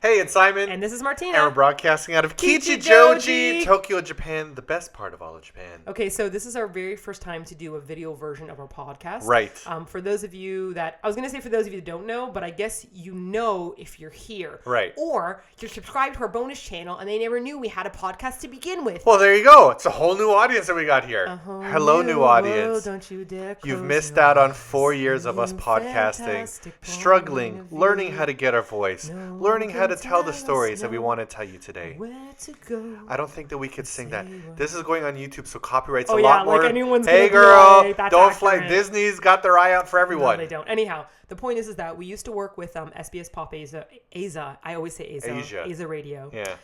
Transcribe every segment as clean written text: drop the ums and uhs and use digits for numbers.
Hey, it's Simon. And this is Martina. And we're broadcasting out of Kichijoji, Tokyo, Japan, the best part of all of Japan. Okay, so this is our very first time to do a video version of our podcast. Right. For those of you that, I was going to say for those of you that don't know, but I guess you know if you're here. Right. Or you're subscribed to our bonus channel and they never knew we had a podcast to begin with. Well, there you go. It's a whole new audience that we got here. Hello, new audience. Don't you dare You've missed out on 4 years of us podcasting, struggling, learning how to get our voice, learning how to tell the stories that we want to tell you today. I don't think that we could sing that. This is going on YouTube, so copyright's a lot more. Like anyone's hey, gonna girl, be like, that's don't accurate. fly. Disney's got their eye out for everyone. No, they don't. Anyhow, the point is that we used to work with SBS PopAsia. I always say Asia Radio. Yeah.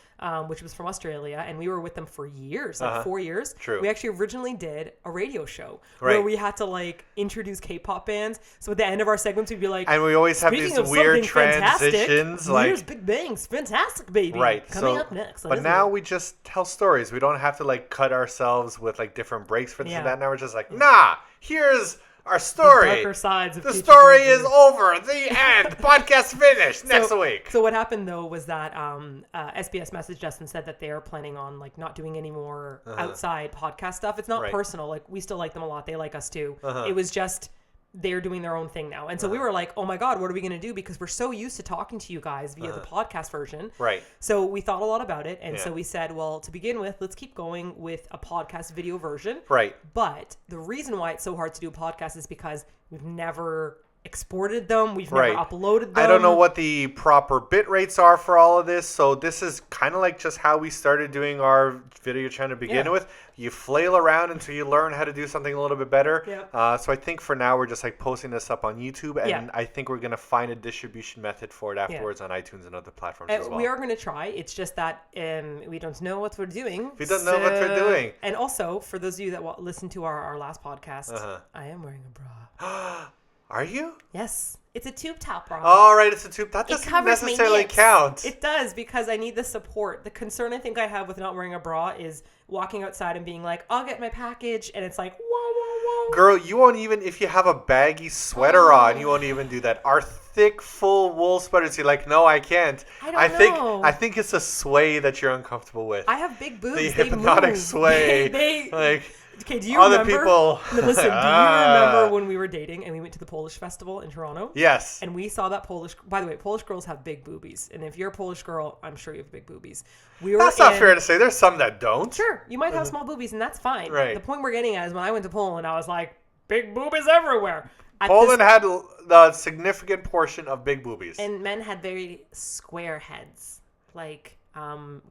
Which was from Australia, and we were with them for years, like 4 years. True. We actually originally did a radio show where we had to like introduce K-pop bands. So at the end of our segments, we'd be like, and we always have these weird transitions, like here's Big Bang's Fantastic Baby, right? Coming up next. But now we just tell stories. We don't have to like cut ourselves with like different breaks for this and that. Now we're just like, nah, here's our story. The darker sides of the story is over. The end. Podcast finished. Next week. So what happened though was that SBS messaged us and said that they are planning on like not doing any more outside podcast stuff. It's not personal. Like we still like them a lot. They like us too. It was just they're doing their own thing now. And so we were like, oh my God, what are we going to do? Because we're so used to talking to you guys via the podcast version. Right. So we thought a lot about it. And so we said, well, to begin with, let's keep going with a podcast video version. Right. But the reason why it's so hard to do a podcast is because we've never exported them. We've never uploaded them. I don't know what the proper bit rates are for all of this. So this is kind of like just how we started doing our video channel to begin with. You flail around until you learn how to do something a little bit better. So I think for now we're just like posting this up on YouTube, and I think we're going to find a distribution method for it afterwards on iTunes and other platforms as well. We are going to try. It's just that we don't know what we're doing. We don't know what we're doing. And also, for those of you that listen to our last podcast, I am wearing a bra. Are you? Yes. It's a tube top bra. All right, it's a tube. That doesn't necessarily count. It does, because I need the support. The concern I think I have with not wearing a bra is walking outside and being like, I'll get my package, and it's like, whoa, whoa, whoa. Girl, you won't even, if you have a baggy sweater on, you won't even do that. Our thick, full wool sweaters, you're like, no, I can't. I don't know. I think it's a sway that you're uncomfortable with. I have big boobs. The hypnotic sway. Okay, do you other remember? People. Listen, do you remember when we were dating and we went to the Polish festival in Toronto? Yes. And we saw that Polish. By the way, Polish girls have big boobies, and if you're a Polish girl, I'm sure you have big boobies. That's not fair to say. There's some that don't. Sure, you might have small boobies, and that's fine. Right. The point we're getting at is when I went to Poland, I was like, big boobies everywhere. Poland had the significant portion of big boobies, and men had very square heads, like.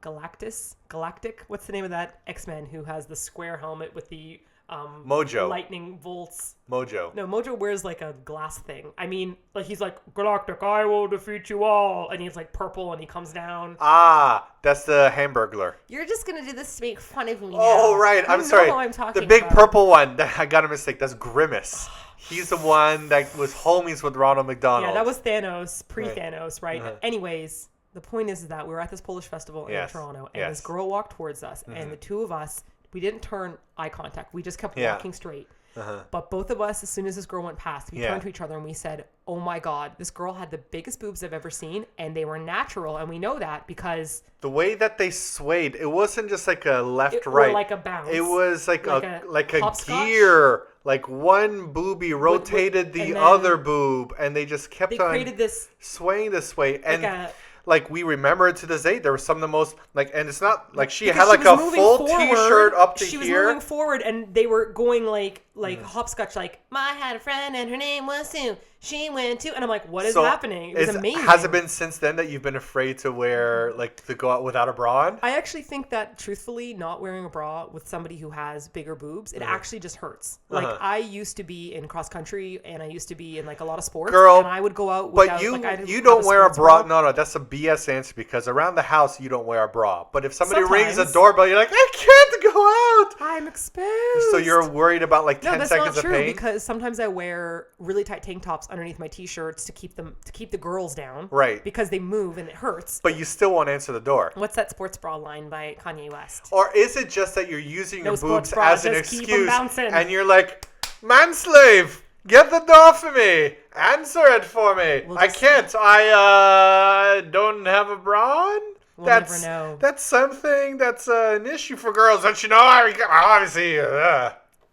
Galactic. What's the name of that X-Men who has the square helmet with the Mojo lightning bolts? Mojo. No, Mojo wears like a glass thing. I mean, like he's like Galactic, I will defeat you all, and he's like purple and he comes down. That's the Hamburglar. You're just gonna do this to make fun of me. Oh, now. right. I'm sorry. Who I'm talking the big about. purple one. I got a mistake. That's Grimace. He's the one that was homies with Ronald McDonald. Yeah, that was Thanos, pre-Thanos, right? Anyways. The point is that we were at this Polish festival in Toronto, and this girl walked towards us, and the two of us, we didn't turn eye contact. We just kept walking straight. But both of us, as soon as this girl went past, we turned to each other and we said, oh my God, this girl had the biggest boobs I've ever seen, and they were natural, and we know that because... The way that they swayed, it wasn't just like a left-right. Or like a bounce. It was like a gear. Like one boobie rotated the other boob, and they just kept on created this, swaying this way. And... Like, we remember to this day, there was some of the most, like, and it's not, like, she had, like, a full T-shirt up to here. She was moving forward, and they were going, like hopscotch, like, I had a friend, and her name was Sue. She went to, and I'm like, what is happening? It was amazing. Has it been since then that you've been afraid to wear, like, to go out without a bra on? I actually think that, truthfully, not wearing a bra with somebody who has bigger boobs, it actually just hurts. Like, I used to be in cross country, and I used to be in, like, a lot of sports. Girl, and I would go out without, but you don't wear a bra. No, that's a BS answer, because around the house, you don't wear a bra. But if somebody rings a doorbell, you're like, I can't go out. I'm exposed. So you're worried about, like, 10 seconds of pain? No, that's not true, because sometimes I wear really tight tank tops underneath my t-shirts to keep the girls down. Right. Because they move and it hurts. But you still won't answer the door. What's that sports bra line by Kanye West? Or is it just that you're using your boobs bra, as an excuse, and you're like, manslave, Get the door for me. Answer it for me. I can't. I don't have a bra on. We'll never know. That's something that's an issue for girls. Don't you know? Obviously.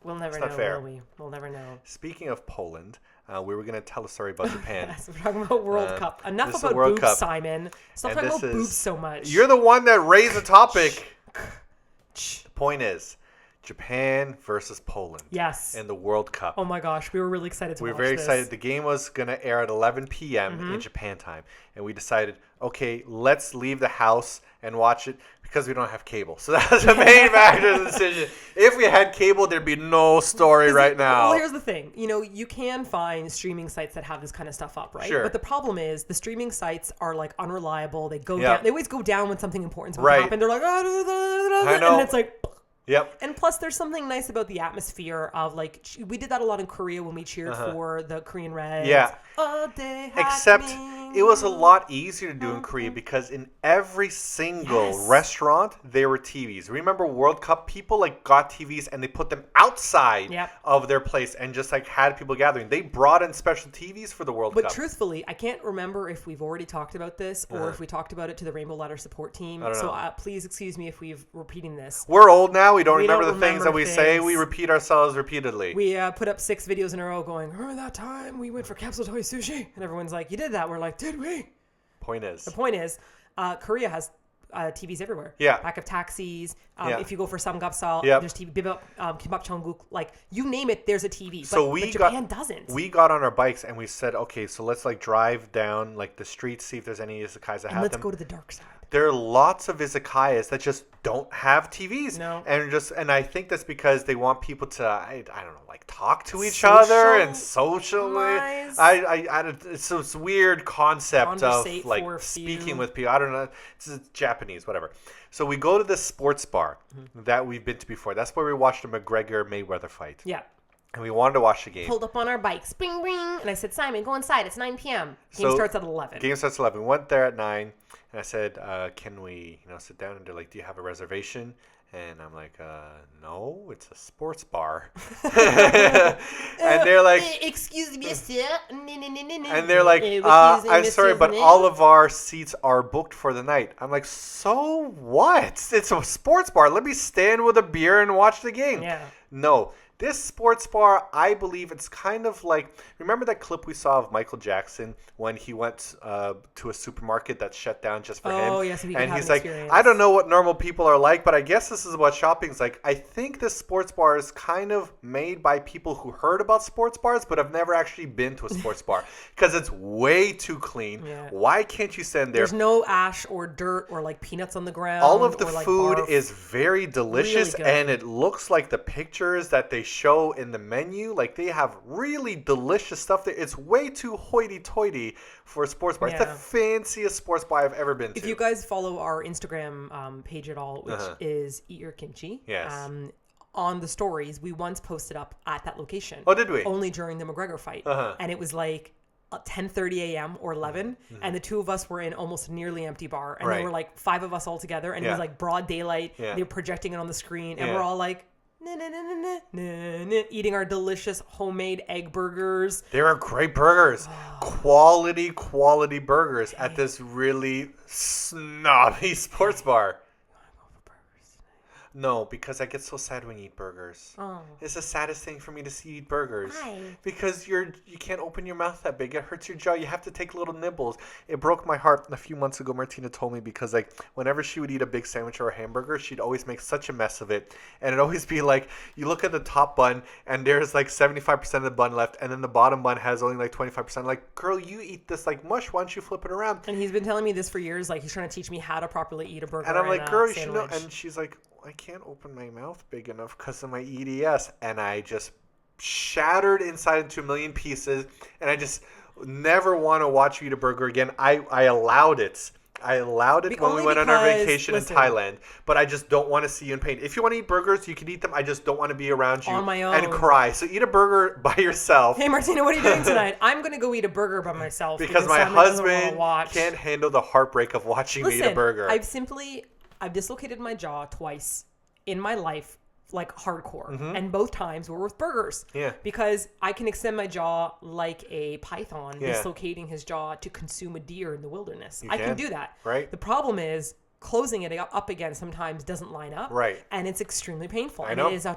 We'll never know, will we? We'll never know. Speaking of Poland, we were going to tell a story about Japan. Yes, we're talking about World Cup. Enough about boobs, Cup. Simon. Stop talking about boobs so much. You're the one that raised the topic. The point is, Japan versus Poland. Yes. In the World Cup. Oh my gosh, we were really excited to watch this. We were very excited. The game was going to air at 11 p.m. in Japan time. And we decided, okay, let's leave the house and watch it because we don't have cable. So that was the main factor of the decision. If we had cable, there'd be no story right now. Well, here's the thing. You know, you can find streaming sites that have this kind of stuff up, right? Sure. But the problem is the streaming sites are like unreliable. They go down. They always go down when something important's about to happen. They're like, I know. And it's like... Yep. And plus, there's something nice about the atmosphere of like we did that a lot in Korea when we cheered for the Korean Reds. Yeah. Except it was a lot easier to do in Korea because in every single restaurant there were TVs. Remember World Cup? People like got TVs and they put them outside of their place and just like had people gathering. They brought in special TVs for the World Cup. But truthfully, I can't remember if we've already talked about this or if we talked about it to the Rainbow Ladder support team. So please excuse me if we've repeating this. We're old now. We don't remember the things that we say. We repeat ourselves repeatedly. We put up 6 videos in a row going, remember that time we went for capsule toy sushi? And everyone's like, you did that. We're like, did we? The point is, Korea has TVs everywhere. Yeah. Back of taxis. If you go for samgyeopsal, there's TV. Kimbap Cheongguk, like you name it, there's a TV. But Japan doesn't. We got on our bikes and we said, okay, so let's like drive down like the streets, see if there's any izakayas that have them. Let's go to the dark side. There are lots of izakayas that just don't have TVs. No. And I think that's because they want people to I don't know, like talk to each other and socialize. It's this weird concept of like speaking with people. I don't know. It's Japanese, whatever. So we go to this sports bar that we've been to before. That's where we watched the McGregor-Mayweather fight. Yeah. And we wanted to watch the game. Pulled up on our bikes. Bing, bing. And I said, Simon, go inside. It's 9 p.m. Game starts at 11. Game starts at 11. We went there at 9. And I said, can we, sit down? And they're like, do you have a reservation? And I'm like, no, it's a sports bar. And they're like, excuse me, sir. And they're like, I'm sorry, but all of our seats are booked for the night. I'm like, so what? It's a sports bar. Let me stand with a beer and watch the game. Yeah. No. This sports bar, I believe it's kind of like, remember that clip we saw of Michael Jackson when he went to a supermarket that shut down just for him? Oh, yes. So and he's like, I don't know what normal people are like, but I guess this is what shopping's like. I think this sports bar is kind of made by people who heard about sports bars, but have never actually been to a sports bar because it's way too clean. Yeah. Why can't you stand there? There's no ash or dirt or like peanuts on the ground. All of the food is very delicious, really and it looks like the pictures that they show in the menu. Like they have really delicious stuff there. It's way too hoity-toity for a sports bar. Yeah. It's the fanciest sports bar I've ever been to. If you guys follow our Instagram page at all, which is Eat Your Kimchi. Yes. On the stories, we once posted up at that location. Oh, did we? Only during the McGregor fight. And it was like 10:30 a.m. or 11, and the two of us were in almost a nearly empty bar, and there were like 5 of us all together, and it was like broad daylight. They were projecting it on the screen, and we're all like, eating our delicious homemade egg burgers. They were great burgers. Quality burgers at this really snobby sports bar. No, because I get so sad when you eat burgers. Oh. It's the saddest thing for me to see you eat burgers. Why? Because you can't open your mouth that big. It hurts your jaw. You have to take little nibbles. It broke my heart a few months ago. Martina told me because like whenever she would eat a big sandwich or a hamburger, she'd always make such a mess of it. And it'd always be like, you look at the top bun and there's like 75% of the bun left. And then the bottom bun has only like 25%. Like, girl, you eat this like mush. Why don't you flip it around? And he's been telling me this for years. Like he's trying to teach me how to properly eat a burger. And I'm like, girl, you should know. And she's like, I can't open my mouth big enough because of my EDS. And I just shattered inside into a million pieces. And I just never want to watch you eat a burger again. I allowed it. When we went on our vacation in Thailand. But I just don't want to see you in pain. If you want to eat burgers, you can eat them. I just don't want to be around you on my own and cry. So eat a burger by yourself. Hey, Martina, what are you doing tonight? I'm going to go eat a burger by myself. Because my husband can't handle the heartbreak of watching me eat a burger. I've dislocated my jaw twice in my life like hardcore. And both times were with burgers. Yeah. Because I can extend my jaw like a python dislocating his jaw to consume a deer in the wilderness. I can do that. Right. The problem is closing it up again sometimes doesn't line up. Right. And it's extremely painful. I know. It is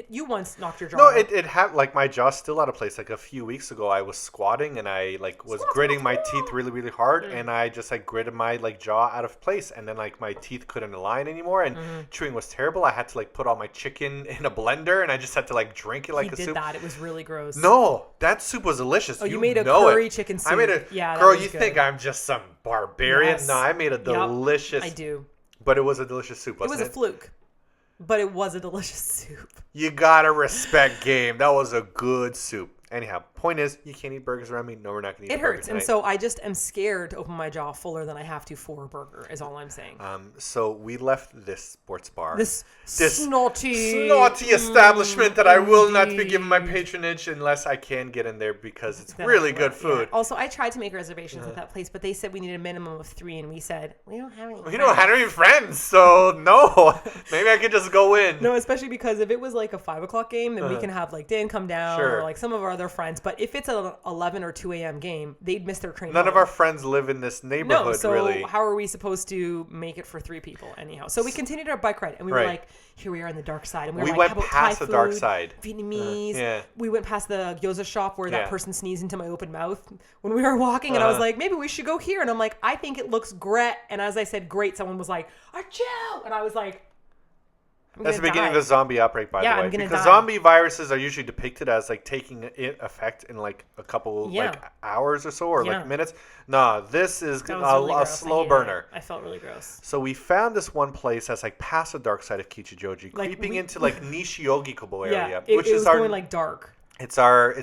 you once knocked your jaw No, out. it had, like, my jaw's still out of place. Like, a few weeks ago, I was squatting, and I, like, was gritting my teeth really, really hard, and I just, like, gritted my, like, jaw out of place, and then, like, my teeth couldn't align anymore, and chewing was terrible. I had to, like, put all my chicken in a blender, and I just had to, like, drink it like a soup. He did that. It was really gross. No, that soup was delicious. Oh, you made a curry chicken soup. I made a... Yeah, girl, that was you good. think I'm just some barbarian? Yes. No, I made a delicious... I do. But it was a delicious soup, wasn't it? It was a fluke, but it was a delicious soup. You gotta respect game. That was a good soup. Anyhow, point is, you can't eat burgers around me. No, we're not gonna eat. It hurts, and so I just am scared to open my jaw fuller than I have to for a burger. Is all I'm saying. So we left this sports bar, this snotty establishment that I will not be giving my patronage unless I can get in there because it's really good food. Yeah. Also, I tried to make reservations at that place, but they said we needed a minimum of 3, and we said we don't have any. We don't have any friends, so no. Maybe I could just go in. No, especially because if it was like a 5:00 game, then we can have like Dan come down or like some of our other friends. But if it's an 11 or 2 a.m. game, they'd miss their train. None of our friends live in this neighborhood, no, so really. How are we supposed to make it for 3 people anyhow? So we continued our bike ride, and we were like, here we are on the dark side. And we were like, went how about past Thai the dark food, side. Vietnamese. We went past the gyoza shop where that person sneezed into my open mouth when we were walking, and I was like, maybe we should go here. And I'm like, I think it looks great. And as I said, great, someone was like, achoo! And I was like, that's the beginning of the zombie outbreak, by the way. I'm gonna because die. zombie viruses are usually depicted as like taking effect in like a couple like hours or so, or like minutes. Nah, this is a slow burner. I felt really gross. So we found this one place that's like past the dark side of Kichijoji, creeping into like Kichijoji area, which is going like dark. It's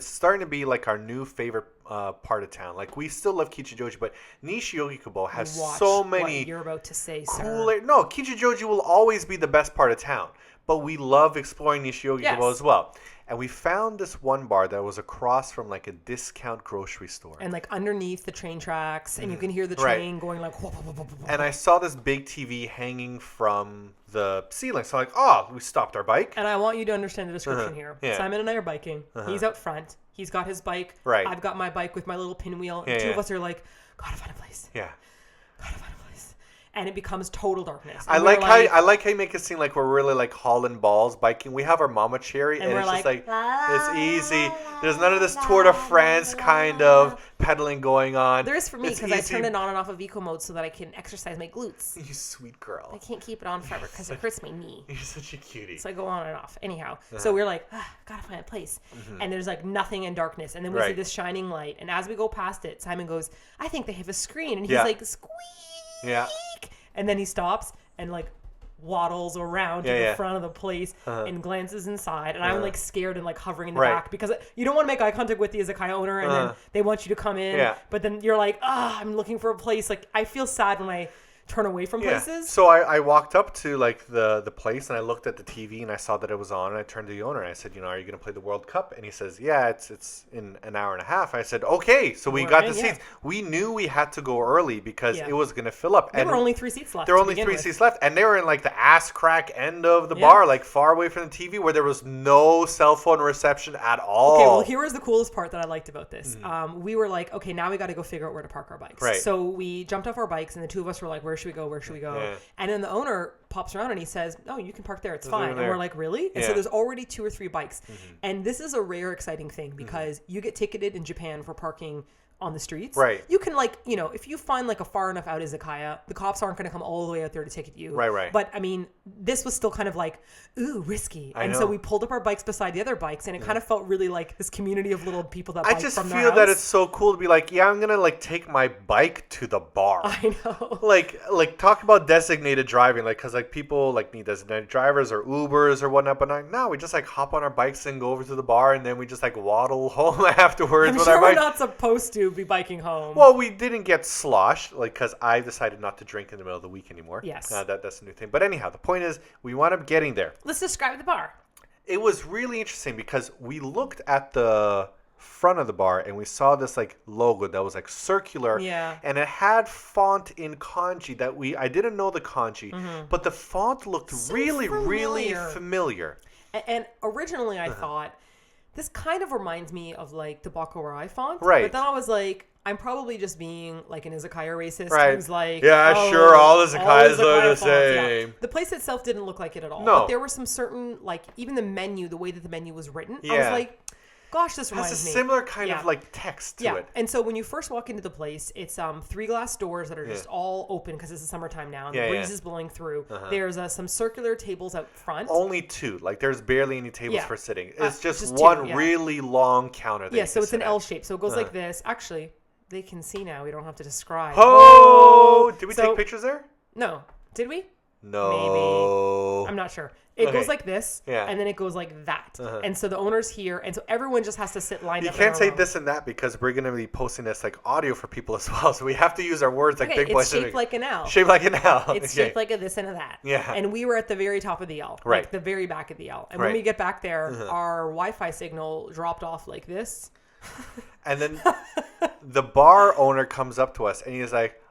starting to be like our new favorite part of town. Like, we still love Kichijoji, but Kichijoji has so many what you're about to say, cooler. sir. No, Kichijoji will always be the best part of town, but we love exploring Kichijoji as well. And we found this one bar that was across from like a discount grocery store, and like underneath the train tracks, and you can hear the train going like. And I saw this big TV hanging from the ceiling, so I'm like, we stopped our bike. And I want you to understand the description here. Simon and I are biking. He's out front. He's got his bike. Right. I've got my bike with my little pinwheel. And two of us are like, gotta find a place. Yeah. Gotta find a place. And it becomes total darkness. I like how you make it seem like we're really like hauling balls biking. We have our mama cherry, and it's just like it's easy. There's none of this Tour de France kind of pedaling going on. There is for me because I turn it on and off of eco mode so that I can exercise my glutes. You sweet girl. I can't keep it on forever because it hurts my knee. You're such a cutie. So I go on and off. Anyhow, so we're like, gotta find a place. And there's like nothing in darkness. And then we see this shining light. And as we go past it, Simon goes, I think they have a screen. And he's like, squeak. Yeah. And then he stops and like waddles around to the front of the place and glances inside. And I'm like scared and like hovering in the back because you don't want to make eye contact with the Izakaya owner, and then they want you to come in. But then you're like, I'm looking for a place. Like, I feel sad when I turn away from places. So I walked up to like the place, and I looked at the TV, and I saw that it was on, and I turned to the owner and I said, are you going to play the World Cup? And he says, yeah, it's in an hour and a half. I said, okay. So we got the seats. We knew we had to go early because it was going to fill up. There were only 3 seats left. There were only 3 seats left, and they were in like the ass crack end of the bar, like far away from the TV, where there was no cell phone reception at all. Okay, well, here was the coolest part that I liked about this. We were like, okay, now we got to go figure out where to park our bikes. Right. So we jumped off our bikes, and the two of us were like, where should we go? Where should we go? Yeah. And then the owner pops around and he says, no, you can park there. It's fine. And we're like, really? And so there's already 2 or 3 bikes. And this is a rare, exciting thing because you get ticketed in Japan for parking on the streets. Right. You can if you find like a far enough out Izakaya, the cops aren't going to come all the way out there to ticket you. Right. But I mean, this was still kind of like, ooh, risky. So we pulled up our bikes beside the other bikes, and it kind of felt really like this community of little people that bike from their house. I just feel that it's so cool to be like, I'm going to like take my bike to the bar. I know. Like talk about designated driving, like, because like people like need designated drivers or Ubers or whatnot, but no, we just like hop on our bikes and go over to the bar, and then we just like waddle home afterwards. I'm with sure our we're bike. not supposed to be biking home. Well, we didn't get sloshed, like, because I decided not to drink in the middle of the week anymore. Yes. That's a new thing. But anyhow, the point is, we wound up getting there. Let's describe the bar. It was really interesting because we looked at the front of the bar, and we saw this like logo that was like circular, and it had font in kanji that I didn't know the kanji, but the font looked really familiar. And originally I thought, this kind of reminds me of like the Bakurai font, right? But then I was like, I'm probably just being like an Izakaya racist who's like, sure, all Izakayas are the same. Yeah. The place itself didn't look like it at all. No. But there were some certain, like, even the menu, the way that the menu was written, I was like, gosh, this reminds me. It has a similar kind of like text to it. And so when you first walk into the place, it's 3 glass doors that are just all open because it's the summertime now and the breeze is blowing through. There's some circular tables out front. Only 2. Like there's barely any tables for sitting. It's just one really long counter. Yeah, so it's an L shape. So it goes like this. Actually, they can see now. We don't have to describe. Oh! Did we take pictures there? No. Did we? No. Maybe. I'm not sure. It goes like this, and then it goes like that. And so the owner's here, and so everyone just has to sit lined up. You can't say this and that because we're going to be posting this like audio for people as well. So we have to use our words like big boys. It's shaped like an L. Shaped like an L. It's shaped like a this and a that. Yeah. And we were at the very top of the L. Right. Like the very back of the L. And when we get back there, our Wi-Fi signal dropped off like this. And then the bar owner comes up to us and he's like,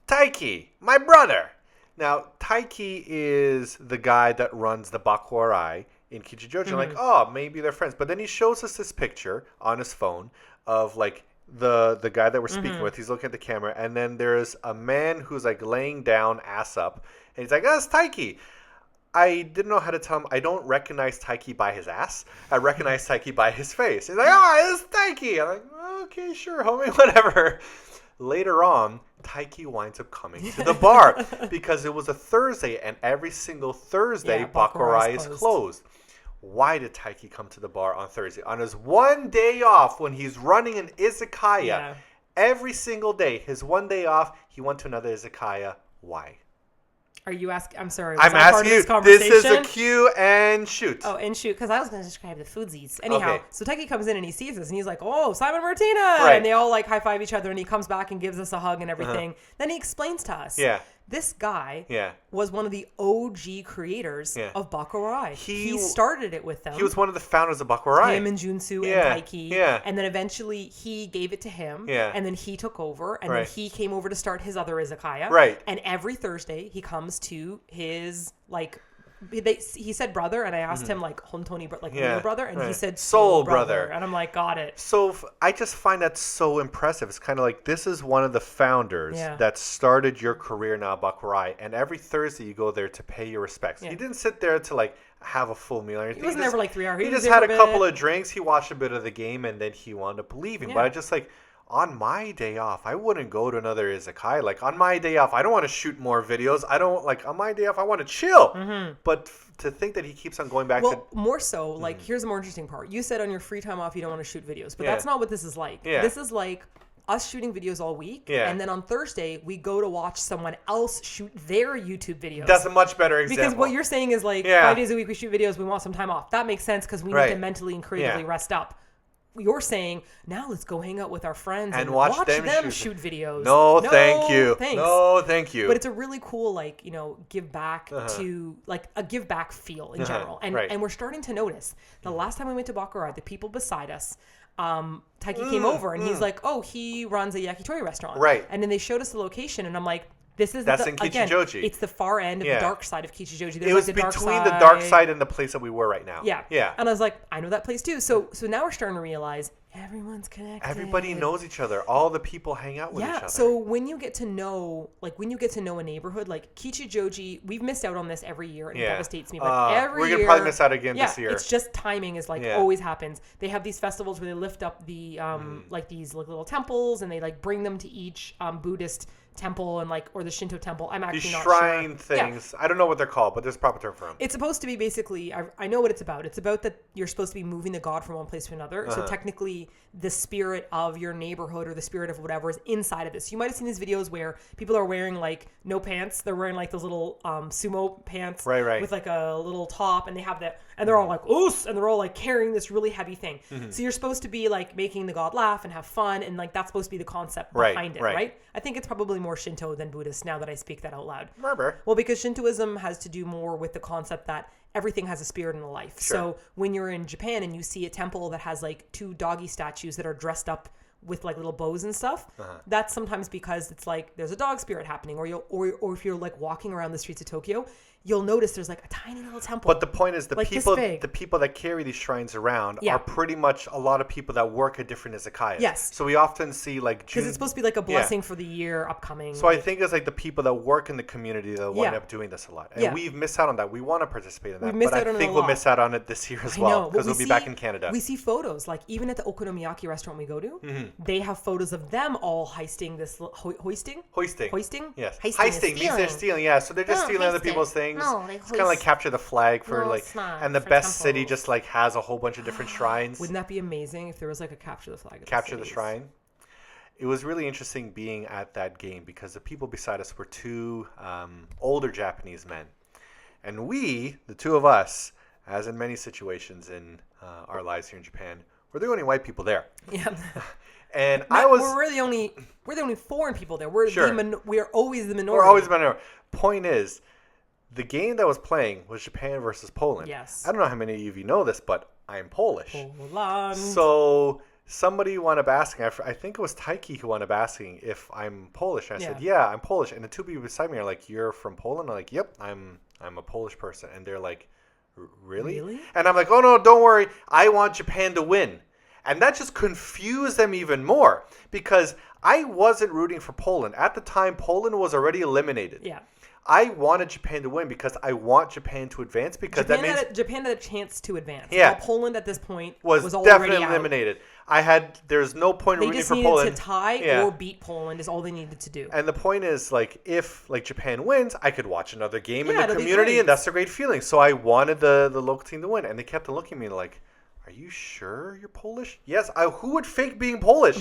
Taiki, my brother. Now, Taiki is the guy that runs the Bakurai in Kichijoji. I'm like, maybe they're friends. But then he shows us this picture on his phone of like the guy that we're speaking with. He's looking at the camera. And then there's a man who's like laying down ass up. And he's like, it's Taiki. I didn't know how to tell him. I don't recognize Taiki by his ass. I recognize Taiki by his face. He's like, it's Taiki. I'm like, okay, sure, homie, whatever. Later on, Taiki winds up coming to the bar because it was a Thursday, and every single Thursday, Bakurai is closed. Why did Taiki come to the bar on Thursday? On his one day off when he's running an izakaya, every single day, his one day off, he went to another izakaya. Why? Are you asking? I'm sorry. I'm asking you. This is a cue and shoot. Oh, and shoot. Because I was going to describe the foodsies. Anyhow, so Taiki comes in and he sees us and he's like, Simon Martina. Right. And they all like high five each other and he comes back and gives us a hug and everything. Then he explains to us. This guy was one of the OG creators of Bakurai. He started it with them. He was one of the founders of Bakurai. Him and Junsu and Taiki. And then eventually he gave it to him. And then he took over. And then he came over to start his other izakaya. And every Thursday he comes to his like... he said brother, and I asked him like Hontoni, like real brother, and he said soul brother, and I'm like, got it. So I just find that so impressive. It's kind of like this is one of the founders that started your career now, Bakurai, and every Thursday you go there to pay your respects. He didn't sit there to like have a full meal or anything. He wasn't there for like 3 hours. He just had a couple of drinks. He watched a bit of the game, and then he wound up leaving. But I just like. On my day off, I wouldn't go to another izakaya. Like, on my day off, I don't want to shoot more videos. I don't, like, on my day off, I want to chill. But to think that he keeps on going back to... Well, more so, like, here's the more interesting part. You said on your free time off, you don't want to shoot videos. But that's not what this is like. This is like us shooting videos all week. And then on Thursday, we go to watch someone else shoot their YouTube videos. That's a much better example. Because what you're saying is, like, 5 days a week we shoot videos, we want some time off. That makes sense because we need to mentally and creatively rest up. You're saying, now let's go hang out with our friends and watch them shoot videos. No, thank you. Thanks. No, thank you. But it's a really cool, like, give back to, like, a give back feel in general. And we're starting to notice. The last time we went to Bakurai, the people beside us, Taiki came over and he's like, he runs a yakitori restaurant. Right. And then they showed us the location and I'm like, that's in Kichijoji. Again, it's the far end of the dark side of Kichijoji. There's it was between the dark side and the place that we were right now. Yeah. And I was like, I know that place too. So now we're starting to realize everyone's connected. Everybody knows each other. All the people hang out with each other. So when you get to know, a neighborhood, like Kichijoji, we've missed out on this every year and it devastates me. But every year. We're going to probably miss out again this year. It's just timing is like always happens. They have these festivals where they lift up the, like these like little temples and they like bring them to each Buddhist temple and like or the Shinto temple. I'm actually not sure. Shrine things. I don't know what they're called, but there's a proper term for them. It's supposed to be basically. I know what it's about. It's about that you're supposed to be moving the god from one place to another. So technically, the spirit of your neighborhood or the spirit of whatever is inside of this. You might have seen these videos where people are wearing like no pants. They're wearing like those little sumo pants, right, with like a little top, and they have that. And they're all like, oos, and they're all like carrying this really heavy thing. So you're supposed to be like making the god laugh and have fun, and like that's supposed to be the concept behind it, right? I think it's probably more Shinto than Buddhist now that I speak that out loud. Well, because Shintoism has to do more with the concept that everything has a spirit and a life. So when you're in Japan and you see a temple that has like 2 doggy statues that are dressed up with like little bows and stuff, that's sometimes because it's like there's a dog spirit happening, or if you're like walking around the streets of Tokyo, you'll notice there's like a tiny little temple. But the point is, the people that carry these shrines around are pretty much a lot of people that work at different izakayas. Yes. So we often see like because it's supposed to be like a blessing for the year upcoming. So I think it's like the people that work in the community that wind up doing this a lot, and we've missed out on that. We want to participate in that, but I think we'll miss out on it this year as well because we'll be back in Canada. We see photos, like even at the okonomiyaki restaurant we go to, they have photos of them all heisting this hoisting. Yes, heisting means they're stealing. Yeah, so they're just stealing other people's things. No, it's kind of like capture the flag for and the best city just like has a whole bunch of different shrines. Wouldn't that be amazing if there was like a capture the flag? Capture the shrine. It was really interesting being at that game because the people beside us were 2 older Japanese men, and we, the 2 of us, as in many situations in our lives here in Japan, were the only white people there. Yeah. And we're the only foreign people there. We are always the minority. We're always the minority. Point is, the game that was playing was Japan versus Poland. Yes. I don't know how many of you know this, but I am Polish. Poland. So somebody wound up asking, I think it was Taiki who wound up asking if I'm Polish. And I said, yeah, I'm Polish. And the 2 people beside me are like, you're from Poland? I'm like, yep, I'm a Polish person. And they're like, really? And I'm like, oh, no, don't worry. I want Japan to win. And that just confused them even more because I wasn't rooting for Poland. At the time, Poland was already eliminated. Yeah. I wanted Japan to win because I want Japan to advance because Japan had a chance to advance. Yeah. While Poland at this point was already definitely out. eliminated. There's no point in rooting for Poland. They just needed to tie or beat Poland is all they needed to do. And the point is, like, if like Japan wins, I could watch another game in the community, and that's a great feeling. So I wanted the local team to win, and they kept on looking at me like, are you sure you're Polish? Yes. Who would fake being Polish?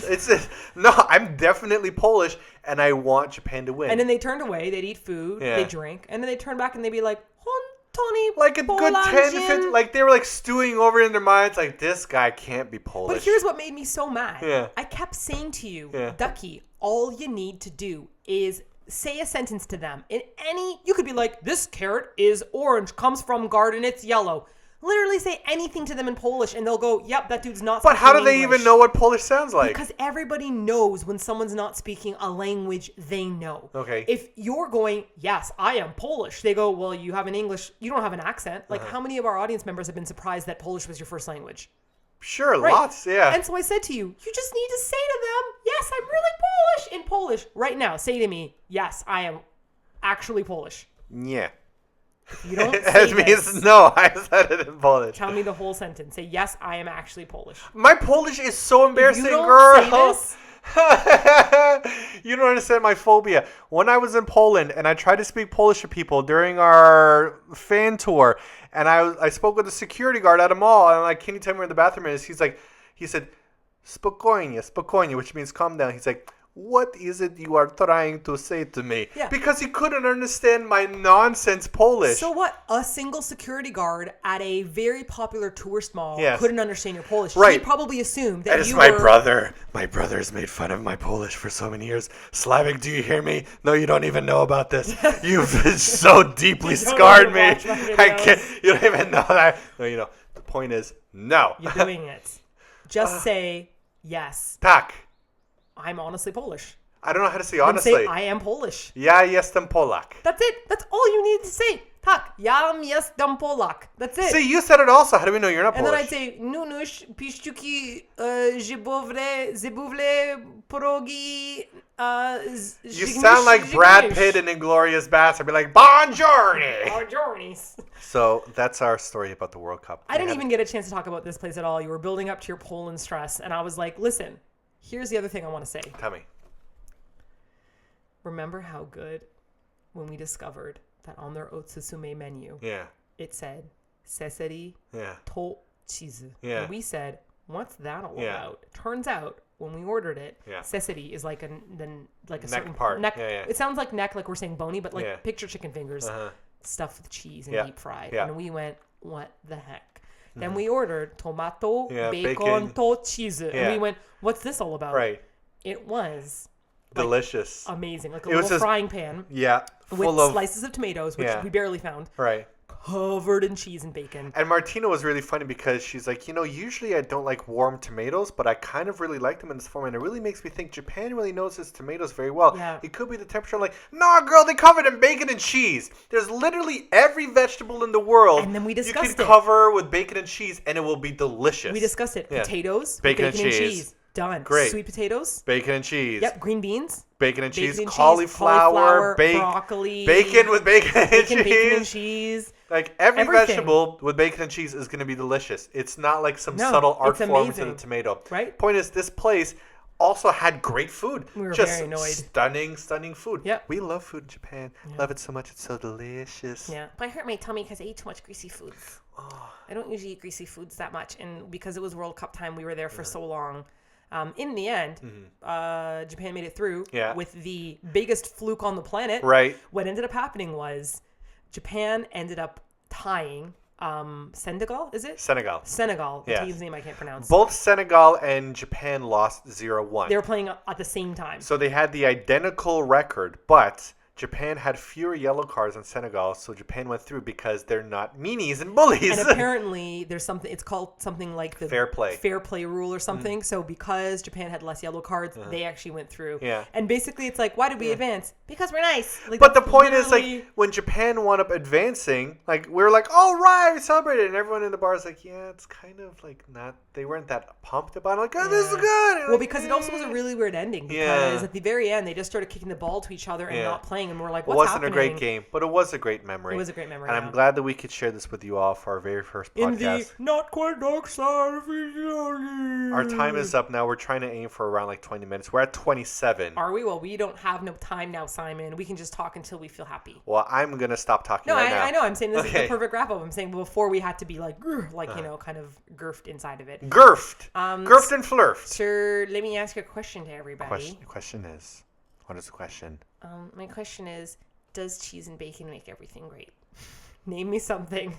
No, I'm definitely Polish, and I want Japan to win. And then they turned away. They'd eat food. They'd drink. And then they'd turn back and they'd be like, Tony, like a good 10, 15, like they were like stewing over in their minds, like this guy can't be Polish. But here's what made me so mad. Yeah. I kept saying to you, Ducky, all you need to do is say a sentence to them. You could be like, this carrot is orange, comes from garden, it's yellow. Literally say anything to them in Polish and they'll go, yep, that dude's not speaking But how do they English. even know what Polish sounds like? Because everybody knows when someone's not speaking a language they know. Okay. If you're going, yes, I am Polish, they go, well, you don't have an accent. Like how many of our audience members have been surprised that Polish was your first language? Sure, right. Lots, yeah. And so I said to you, you just need to say to them, yes, I'm really Polish in Polish. Right now, say to me, yes, I am actually Polish. Yeah. You don't say It means no. I said it in Polish. Tell me the whole sentence. Say, yes, I am actually Polish. My Polish is so embarrassing, you don't girl. Say this? You don't understand my phobia. When I was in Poland and I tried to speak Polish to people during our fan tour, and I spoke with the security guard at a mall, and I'm like, can you tell me where the bathroom is? He said, spokojnie, which means calm down. He's like, what is it you are trying to say to me? Yeah. Because he couldn't understand my nonsense Polish. So what? A single security guard at a very popular tourist mall couldn't understand your Polish. Right. He probably assumed that you were... brother. My brother's made fun of my Polish for so many years. Slavic, do you hear me? No, you don't even know about this. You've so deeply scarred me. I can't. You don't even know that. No, the point is, no. You're doing it. Just say yes. Tak. I'm honestly Polish. I don't know how to say honestly. Say, I am Polish. Ja jestem Polak. That's it. That's all you need to say. Tak, ja jestem Polak. That's it. See, you said it also. How do we know you're not Polish? And then I'd say, nunuś, piszczuki, zebówle, pierogi, you sound like Brad Pitt in Inglourious Basterds. I'd be like, Buongiorno. Buongiorno. So that's our story about the World Cup. I didn't even get a chance to talk about this place at all. You were building up to your Poland stress. And I was like, listen, here's the other thing I want to say. Tell me. Remember how good when we discovered that on their Otsusume menu, it said, Seseri to cheese. And we said, what's that all about? Turns out, when we ordered it, Seseri is like a neck certain part. Neck. It sounds like neck, like we're saying bony, but like picture chicken fingers stuffed with cheese and deep fried. And we went, what the heck? Then we ordered tomato, bacon, to cheese. And we went, what's this all about? Right. It was delicious. Amazing. Like a little frying pan. Yeah. With slices of tomatoes, which we barely found. Right. Covered in cheese and bacon. And Martina was really funny because she's like, usually I don't like warm tomatoes, but I kind of really like them in this form. And it really makes me think Japan really knows its tomatoes very well. Yeah. It could be the temperature. I'm like, nah, girl, they covered in bacon and cheese. There's literally every vegetable in the world. And then we discussed you can cover with bacon and cheese, and it will be delicious. We discussed it. Yeah. Potatoes, bacon and cheese. Done. Great. Sweet potatoes. Bacon and cheese. Yep. Green beans. Bacon and cheese. Cauliflower. Broccoli. Bacon with bacon and cheese. Bacon and cheese. Like every vegetable with bacon and cheese is going to be delicious. It's not like some subtle art form to the tomato. Right. Point is, this place also had great food. We were just very annoyed. Stunning food. Yep. We love food in Japan. Love it so much. It's so delicious. Yeah. But I hurt my tummy because I ate too much greasy foods. Oh. I don't usually eat greasy foods that much. And because it was World Cup time, we were there for so long. In the end, Japan made it through with the biggest fluke on the planet. Right. What ended up happening was Japan ended up tying Senegal, is it? Senegal. The team's name I can't pronounce. Both Senegal and Japan lost 0-1. They were playing at the same time. So they had the identical record, but Japan had fewer yellow cards than Senegal, so Japan went through because they're not meanies and bullies. And apparently there's something, it's called something like the fair play rule or something. So because Japan had less yellow cards, they actually went through. Yeah. And basically it's like, why did we advance? Because we're nice. Like, but the point is, like, when Japan wound up advancing, like, we were like, oh, right, we celebrated. And everyone in the bar is like, yeah, it's kind of like not, they weren't that pumped about it. Like, oh, this is good. Well, because it also was a really weird ending. Because at the very end, they just started kicking the ball to each other and not playing. And we're like, what's happening? A great game, but it was a great memory. It was a great memory. And I'm glad that we could share this with you all for our very first podcast. In the not quite dark side of Kichijoji. Our time is up now. We're trying to aim for around like 20 minutes. We're at 27. Are we? Well, we don't have no time now, Simon. We can just talk until we feel happy. Well, I'm going to stop talking now. I know. I'm saying this is the perfect wrap-up. I'm saying before we had to be like, kind of girfed inside of it. Girfed. Girfed and flurfed. Sir, let me ask you a question to everybody. The question is, what is the question? My question is, does cheese and bacon make everything great? Name me something.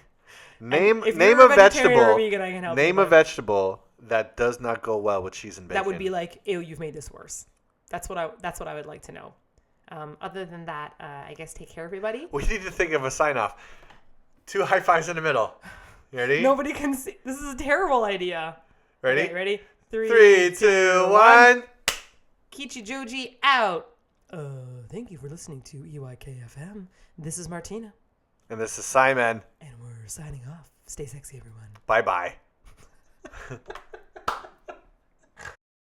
Name a vegetable. Vegan, I can help name a vegetable that does not go well with cheese and bacon. That would be like, ew, you've made this worse. That's what I would like to know. Other than that, I guess take care, everybody. We need to think of a sign off. 2 high fives in the middle. You ready? Nobody can see. This is a terrible idea. Ready? Okay, ready? 3, 2, 1. Kichijoji out. Thank you for listening to EYKFM. This is Martina. And this is Simon. And we're signing off. Stay sexy, everyone. Bye-bye.